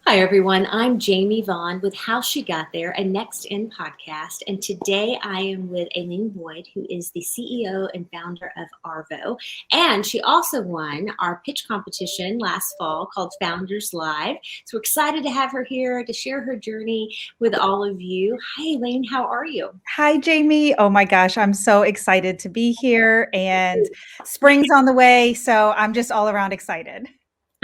Hi, everyone. I'm Jamie Vaughn with How She Got There, a Next In podcast. And today I am with Alane Boyd, who is the CEO and founder of Arvo. And she also won our pitch competition last fall called Founders Live. So we're excited to have her here to share her journey with all of you. Hi, Alane. How are you? Hi, Jamie. Oh my gosh, I'm so excited to be here, and spring's on the way, so I'm just all around excited.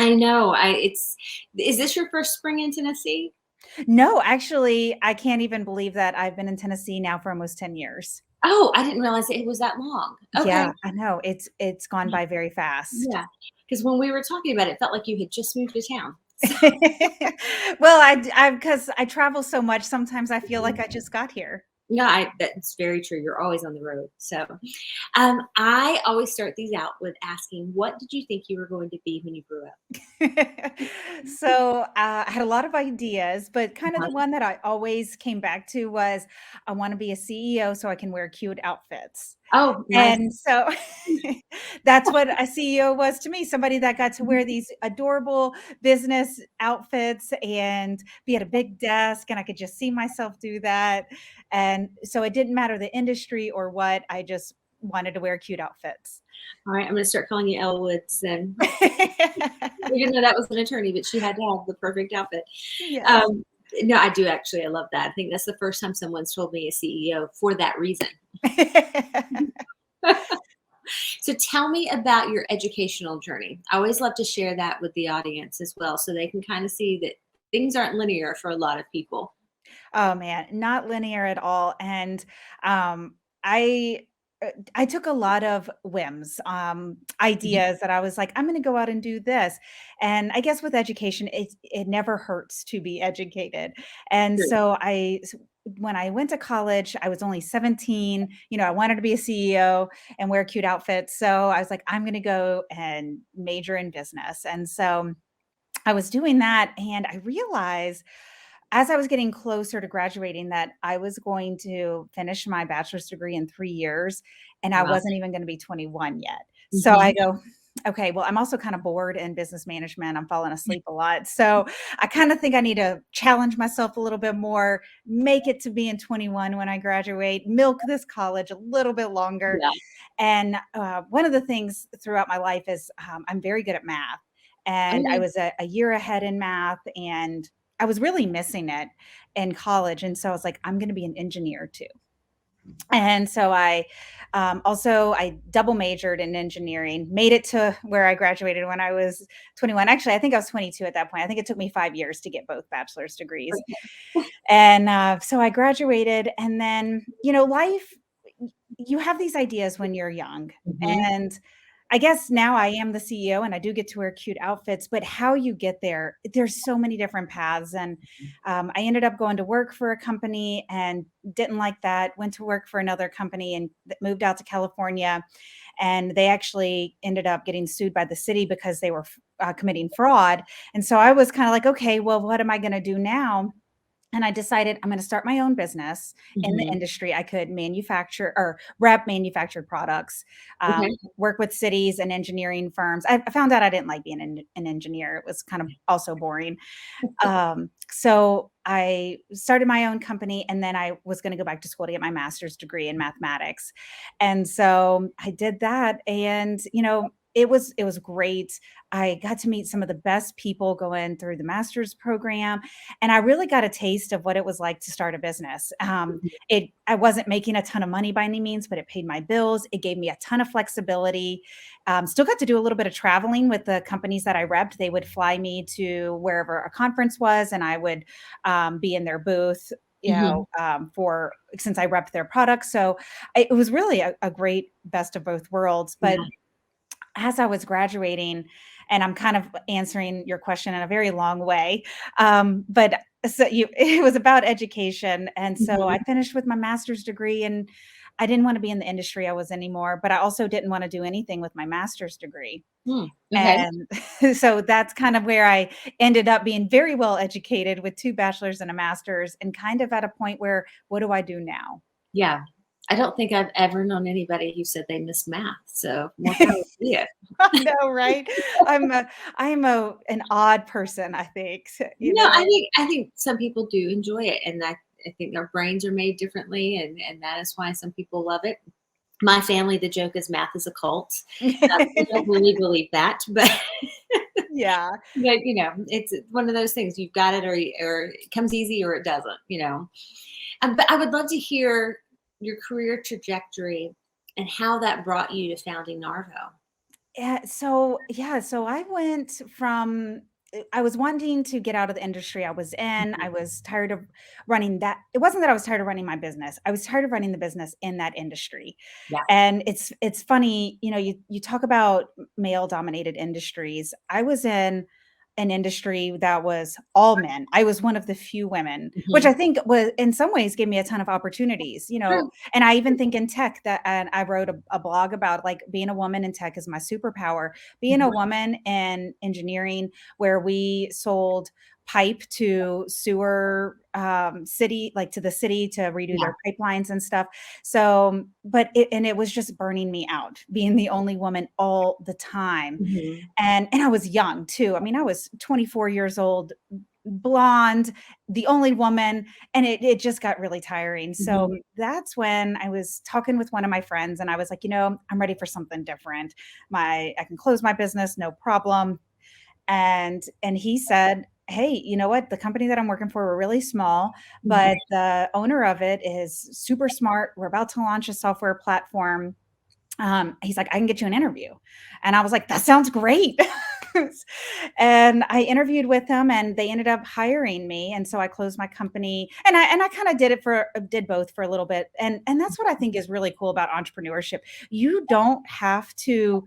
I know. Is this your first spring in Tennessee? No, actually, I can't even believe that I've been in Tennessee now for almost 10 years. Oh, I didn't realize it was that long. Okay. Yeah, I know. It's gone by very fast. Yeah, because when we were talking about it, it felt like you had just moved to town. Well, I because I travel so much, sometimes I feel like I just got here. No, that's very true. You're always on the road. So, I always start these out with asking, what did you think you were going to be when you grew up? So I had a lot of ideas, but kind of Uh-huh. the one that I always came back to was I want to be a CEO so I can wear cute outfits. Oh, nice. And so that's what a CEO was to me, somebody that got to wear these adorable business outfits and be at a big desk, and I could just see myself do that. And so it didn't matter the industry or what, I just wanted to wear cute outfits. All right, I'm going to start calling you Elle Woods then. Even though that was an attorney, but she had to have the perfect outfit. Yes. Um, no, I do actually. I love that. I think that's the first time someone's told me a CEO for that reason. So tell me about your educational journey. I always love to share that with the audience as well, so they can kind of see that things aren't linear for a lot of people. Oh man, not linear at all. And um, I I took a lot of whims, Mhm. ideas that I was like, I'm going to go out and do this. And I guess with education, it never hurts to be educated. And True. so when I went to college, I was only 17. I wanted to be a CEO and wear cute outfits. So I was like, I'm going to go and major in business. And so I was doing that, and I realized as I was getting closer to graduating that I was going to finish my bachelor's degree in 3 years, and I Wow. wasn't even gonna be 21 yet. So I Mhm. go, "Okay, well, I'm also kinda bored in business management, I'm falling asleep a lot, so I kinda think I need to challenge myself a little bit more, make it to being 21 when I graduate, milk this college a little bit longer." Yeah. And, one of the things throughout my life is, I'm very good at math, and I Okay. was a year ahead in math, and I was really missing it in college, and so I was like, "I'm gonna be an engineer too." And so I double majored in engineering, made it to where I graduated when I was 21. Actually, I think I was 22 at that point. I think it took me 5 years to get both bachelor's degrees. And, so I graduated, and then, life you have these ideas when you're young, Mhm. and I guess now I am the CEO and I do get to wear cute outfits, but how you get there, there's so many different paths. And I ended up going to work for a company and didn't like that. Went to work for another company and moved out to California. And they actually ended up getting sued by the city because they were committing fraud. And so I was kind of like, okay, well, what am I going to do now? And I decided I'm going to start my own business in the Mhm. industry. I could manufacture or rep manufactured products, Okay. work with cities and engineering firms. I found out I didn't like being an engineer. It was kind of also boring. So I started my own company, and then I was going to go back to school to get my master's degree in mathematics. And so I did that, and it was great. I got to meet some of the best people going through the master's program, and I really got a taste of what it was like to start a business. I wasn't making a ton of money by any means, but it paid my bills. It gave me a ton of flexibility. Still got to do a little bit of traveling with the companies that I repped. They would fly me to wherever a conference was, and I would be in their booth. Mhm. For since I repped their products, so it was really a great best of both worlds. But Yeah. as I was graduating, and I'm kind of answering your question in a very long way, but it was about education, and so I Mhm. finished with my master's degree, and I didn't want to be in the industry I was anymore, but I also didn't want to do anything with my master's degree. Hmm. Okay. And so that's kind of where I ended up being very well educated with 2 bachelors and a master's, and kind of at a point where, what do I do now? Yeah. I don't think I've ever known anybody who said they missed math. So more power to you. I know, right? I'm an odd person, I think, you No, know? I think some people do enjoy it, and I think our brains are made differently, and that is why some people love it. My family, the joke is math is a cult. We don't really believe that, but Yeah. it's one of those things. You've got it, or it comes easy, or it doesn't. But I would love to hear your career trajectory and how that brought you to founding Narvo. So I went from I was wanting to get out of the industry I was in. Mhm. I was tired of running that. It wasn't that I was tired of running my business. I was tired of running the business in that industry. Yeah. And it's funny, you talk about male dominated industries. I was in an industry that was all men. I was one of the few women, which Mhm. I think was in some ways gave me a ton of opportunities, True. and I even think in tech that, and I wrote a blog about like being a woman in tech is my superpower. Being a Mhm. woman in engineering, where we sold pipe to sewer city, like to the city to redo Yeah. their pipelines and stuff. So, it was just burning me out being the only woman all the time. Mhm. And I was young too. I mean, I was 24 years old, blonde, the only woman, and it just got really tiring. So Mhm. that's when I was talking with one of my friends and I was like, I'm ready for something different. I can close my business, no problem. And he said, "Hey, you know what? The company that I'm working for, we're really small, Mhm. but the owner of it is super smart. We're about to launch a software platform. He's like, I can get you an interview." And I was like, that sounds great. And I interviewed with him and they ended up hiring me. And so I closed my company and I kind of did both for a little bit. And that's what I think is really cool about entrepreneurship. You don't have to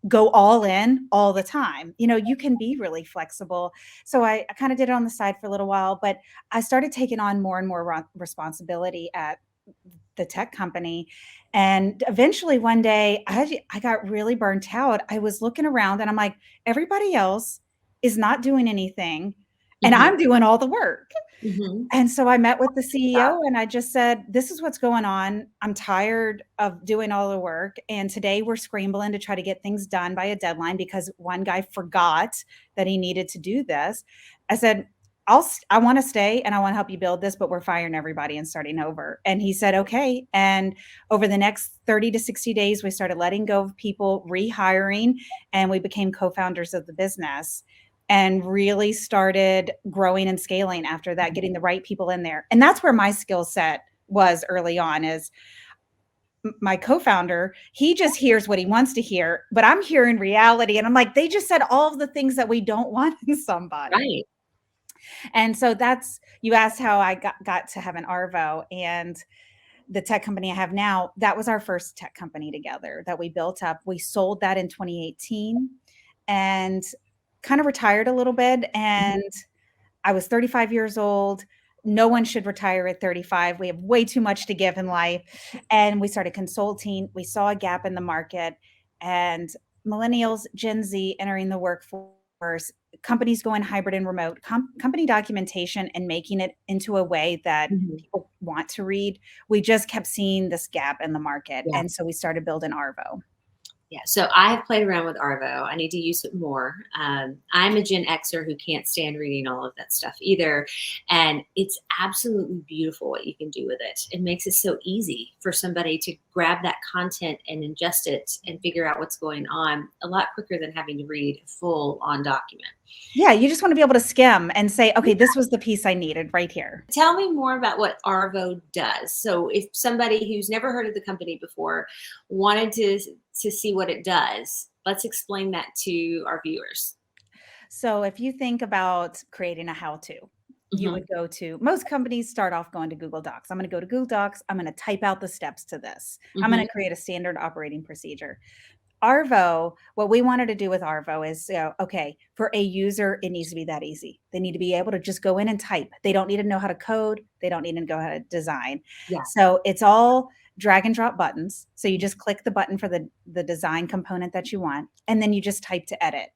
go all in all the time. You can be really flexible. So I kind of did it on the side for a little while, but I started taking on more and more responsibility at the tech company. And eventually one day I got really burnt out. I was looking around and I'm like, everybody else is not doing anything and Mhm. I'm doing all the work. Mhm. And so I met with the CEO and I just said, this is what's going on. I'm tired of doing all the work. And today we're scrambling to try to get things done by a deadline because one guy forgot that he needed to do this. I said, I want to stay and I want to help you build this, but we're firing everybody and starting over. And he said, okay. And over the next 30 to 60 days, we started letting go of people, rehiring, and we became co-founders of the business and really started growing and scaling after that, getting the right people in there. And that's where my skill set was early on. Is my co-founder, he just hears what he wants to hear, but I'm hearing reality. And I'm like, they just said all of the things that we don't want in somebody. Right. And so you asked how I got to have an Arvo, and the tech company I have now, that was our first tech company together that we built up. We sold that in 2018 and kind of retired a little bit. Mhm. And I was 35 years old. No one should retire at 35. We have way too much to give in life. And we started consulting. We saw a gap in the market, and millennials, Gen Z entering the workforce, companies going hybrid and remote, company documentation and making it into a way that Mhm. people want to read. We just kept seeing this gap in the market. Yeah. And so we started building Arvo. Yeah, so I have played around with Arvo. I need to use it more. I'm a Gen Xer who can't stand reading all of that stuff either. And it's absolutely beautiful what you can do with it. It makes it so easy for somebody to grab that content and ingest it and figure out what's going on a lot quicker than having to read a full on document. Yeah, you just want to be able to skim and say, okay, this was the piece I needed right here. Tell me more about what Arvo does. So if somebody who's never heard of the company before wanted to see what it does, let's explain that to our viewers. So if you think about creating a how-to, you Mhm. would go to most companies start off going to Google Docs. I'm going to go to Google Docs. I'm going to type out the steps to this. I'm going Mhm. to create a standard operating procedure. Arvo, what we wanted to do with Arvo is, okay, for a user, it needs to be that easy. They need to be able to just go in and type. They don't need to know how to code. They don't need to know how to design. Yeah. So it's all drag and drop buttons. So you just click the button for the design component that you want, and then you just type to edit.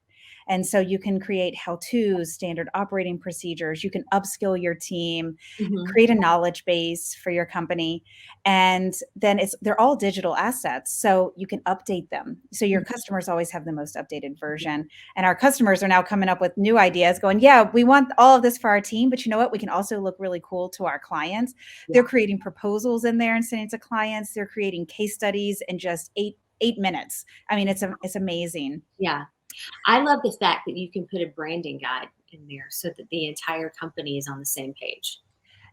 And so you can create how-tos, standard operating procedures. You can upskill your team, Mhm. create a knowledge base for your company. And then they're all digital assets. So you can update them. So your customers always have the most updated version. And our customers are now coming up with new ideas going, yeah, we want all of this for our team, but you know what? We can also look really cool to our clients. They're Yeah. creating proposals in there and sending to clients. They're creating case studies in just eight minutes. I mean, it's amazing. Yeah. I love the fact that you can put a branding guide in there so that the entire company is on the same page.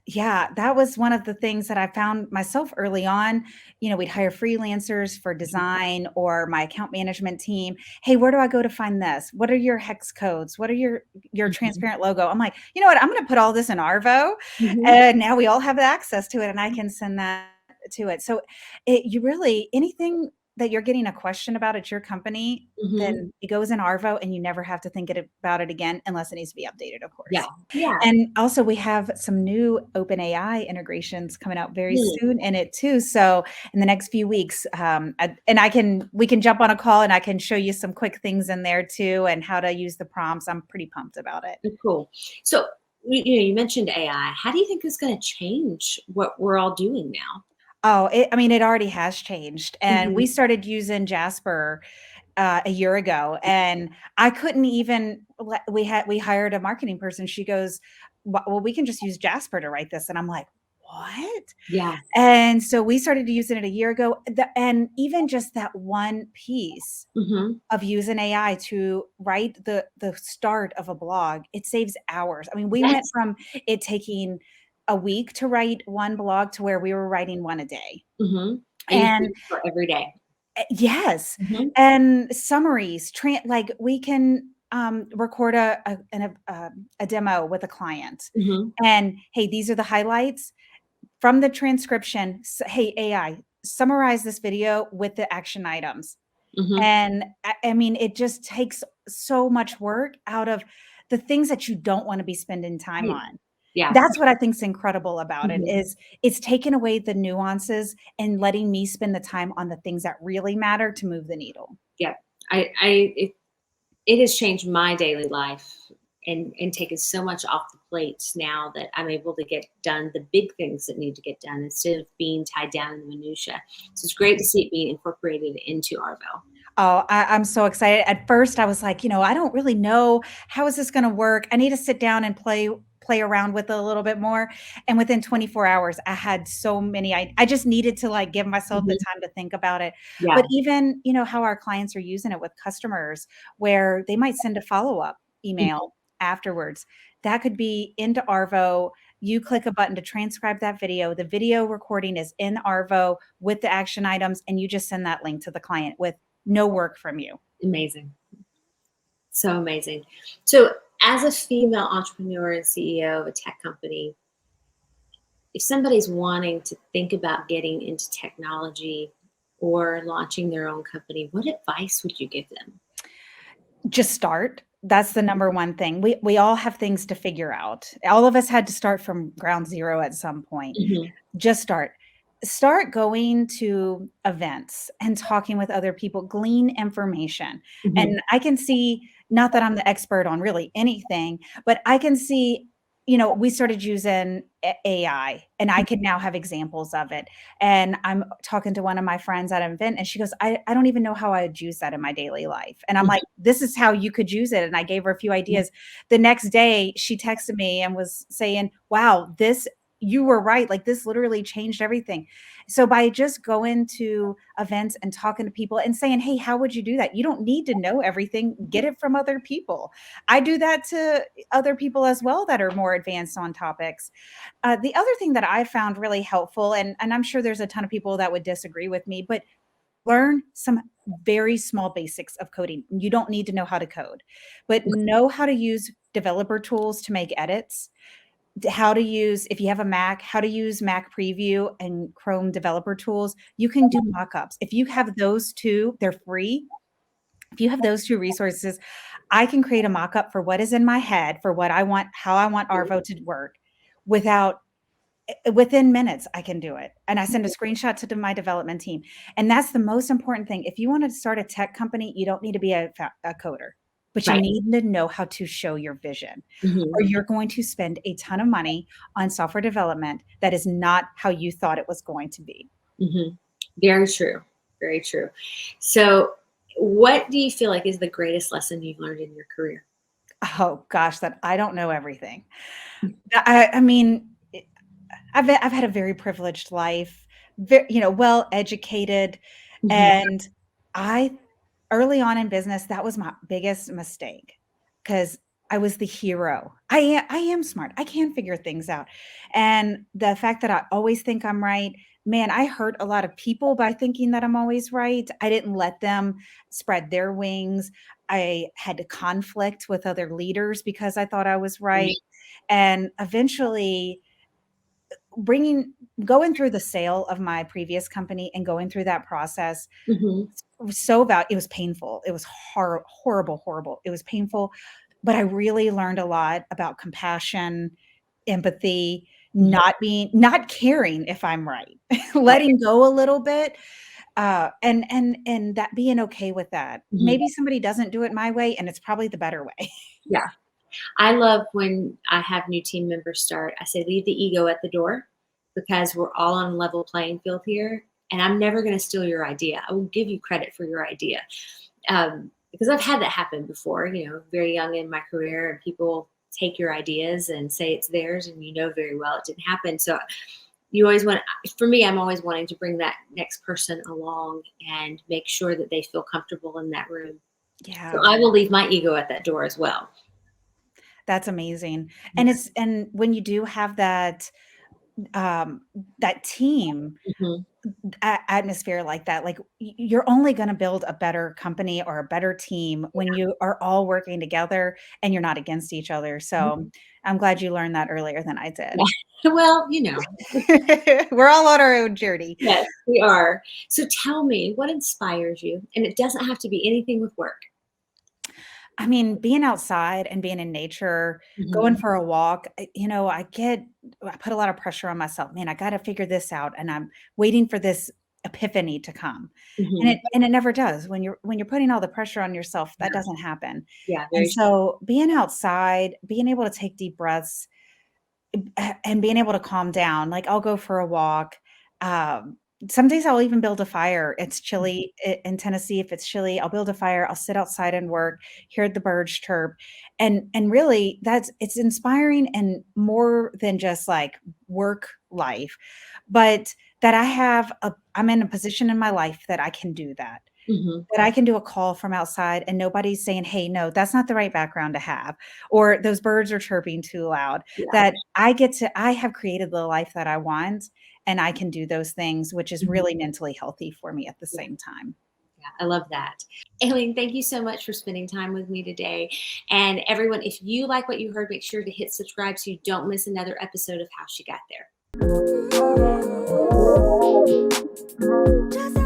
Yeah, that was one of the things that I found myself early on. We'd hire freelancers for design or my account management team. Hey, where do I go to find this? What are your hex codes? What are your Mhm. transparent logo? I'm like, you know what? I'm going to put all this in Arvo, Mhm. and now we all have access to it, and I can send that to it. So, you really anything that you're getting a question about at your company, Mhm. then it goes in Arvo, and you never have to think about it again unless it needs to be updated, of Yeah. course. Yeah. And also we have some new OpenAI integrations coming out very Mm. soon in it too. So in the next few weeks, we can jump on a call and I can show you some quick things in there too and how to use the prompts. I'm pretty pumped about it. Cool. So, you mentioned AI. How do you think it's gonna change what we're all doing now? Oh, I mean, it already has changed. And Mhm. we started using Jasper a year ago, and I couldn't even we hired a marketing person. She goes, well, we can just use Jasper to write this. And I'm like, what? Yeah. And so we started using it a year ago, and even just that one piece Mhm. of using AI to write the start of a blog, it saves hours. I mean, we went Yes. from it taking a week to write one blog to where we were writing one a day. Mhm. And you And use it for every day. yes, Mhm. and summaries, like we can record a demo with a client, Mhm. and hey, these are the highlights from the transcription. Hey, AI, summarize this video with the action items. Mhm. And I mean, it just takes so much work out of the things that you don't want to be spending time Right. on. Yeah. That's what I think is incredible about it Mhm. is it's taken away the nuances and letting me spend the time on the things that really matter to move the needle. Yeah. I it has changed my daily life and taken so much off the plates now that I'm able to get done the big things that need to get done instead of being tied down in the minutia. So it's great to see it being incorporated into Arvo. Oh, I'm so excited. At first, I was like, I don't really know how is this going to work. I need to sit down and play around with it a little bit more. And within 24 hours, I had so many. I just needed to like give myself the Mhm. time to think about it. Yeah. But even how our clients are using it with customers, where they might send a follow up Mhm. email afterwards. That could be into Arvo. You click a button to transcribe that video. The video recording is in Arvo with the action items, and you just send that link to the client with no work from you. Amazing. So amazing. So as a female entrepreneur and CEO of a tech company, if somebody's wanting to think about getting into technology or launching their own company, what advice would you give them? Just start. That's the number one thing. We all have things to figure out. All of us had to start from ground zero at some point. Mhm. Just start. Start going to events and talking with other people, glean information. Mhm. And I can see, not that I'm the expert on really anything, but I can see, we started using AI and I can now have examples of it. And I'm talking to one of my friends at an event and she goes, I don't even know how I would use that in my daily life. And I'm Mhm. like, this is how you could use it. And I gave her a few Mhm. ideas. The next day she texted me and was saying, wow, you were right. Like this literally changed everything. So by just going to events and talking to people and saying, hey, how would you do that? You don't need to know everything. Get it from other people. I do that to other people as well that are more advanced on topics. The other thing that I found really helpful, and I'm sure there's a ton of people that would disagree with me, but learn some very small basics of coding. You don't need to know how to code, but know how to use developer tools to make edits, how to use, if you have a Mac, how to use Mac Preview and Chrome developer tools. You can do mockups. If you have those two, they're free. If you have those two resources, I can create a mockup for what is in my head, for what I want, how I want Arvo to work without within minutes. I can do it. And I send a screenshot to my development team. And that's the most important thing. If you want to start a tech company, you don't need to be a coder. but you Right. need to know how to show your vision, Hmm. or you're going to spend a ton of money on software development that is not how you thought it was going to be. Hmm. Very true. Very true. So, what do you feel like is the greatest lesson you've learned in your career? Oh gosh, that I don't know everything. I mean, I've had a very privileged life, well educated, Hmm. and I early on in business, that was my biggest mistake because I was the hero. I am smart. I can figure things out. And the fact that I always think I'm right, man, I hurt a lot of people by thinking that I'm always right. I didn't let them spread their wings. I had to conflict with other leaders because I thought I was right. And eventually bringing going through the sale of my previous company and going through that process Hmm. was so about it was painful. It was horrible, horrible. It was painful, but I really learned a lot about compassion, empathy, not caring if I'm right, Right. letting go a little bit, and that being okay with that. Hmm. Maybe somebody doesn't do it my way, and it's probably the better way. Yeah. I love when I have new team members start, I say, leave the ego at the door because we're all on a level playing field here. And I'm never going to steal your idea. I will give you credit for your idea. Because I've had that happen before, very young in my career, and people take your ideas and say it's theirs, and you know very well it didn't happen. So you always want, for me, I'm always wanting to bring that next person along and make sure that they feel comfortable in that room. So Yeah. I will leave my ego at that door as well. That's amazing. And when you do have um, that team Mhm. atmosphere like that, like you're only going to build a better company or a better team when you are all working together and you're not against each other. So I'm glad you learned that earlier than I did. Well, We're all on our own journey. yes, we are. So tell me, what inspires you? And it doesn't have to be anything with work. I mean, being outside and being in nature, Mhm. going for a walk, I put a lot of pressure on myself. Man, I got to figure this out, and I'm waiting for this epiphany to come. And Mhm. it never does. When you're putting all the pressure on yourself, that doesn't happen. Yeah, And very true. so being outside, being able to take deep breaths, and being able to calm down, like, I'll go for a walk, some days I'll even build a fire. It's chilly in Tennessee. If it's chilly, I'll build a fire, I'll sit outside and work, hear the birds chirp, and really, it's inspiring and more than just, like, work life, but that I'm in a position in my life that I can do that. Mhm. That I can do a call from outside and nobody's saying, "Hey, no, that's not the right background to have," or "Those birds are chirping too loud." Yeah. That I have created the life that I want, and I can do those things, which is Mhm. really mentally healthy for me at the Yeah, same time. yeah, I love that. Aileen, thank you so much for spending time with me today. And everyone, if you like what you heard, make sure to hit subscribe so you don't miss another episode of How She Got There. Just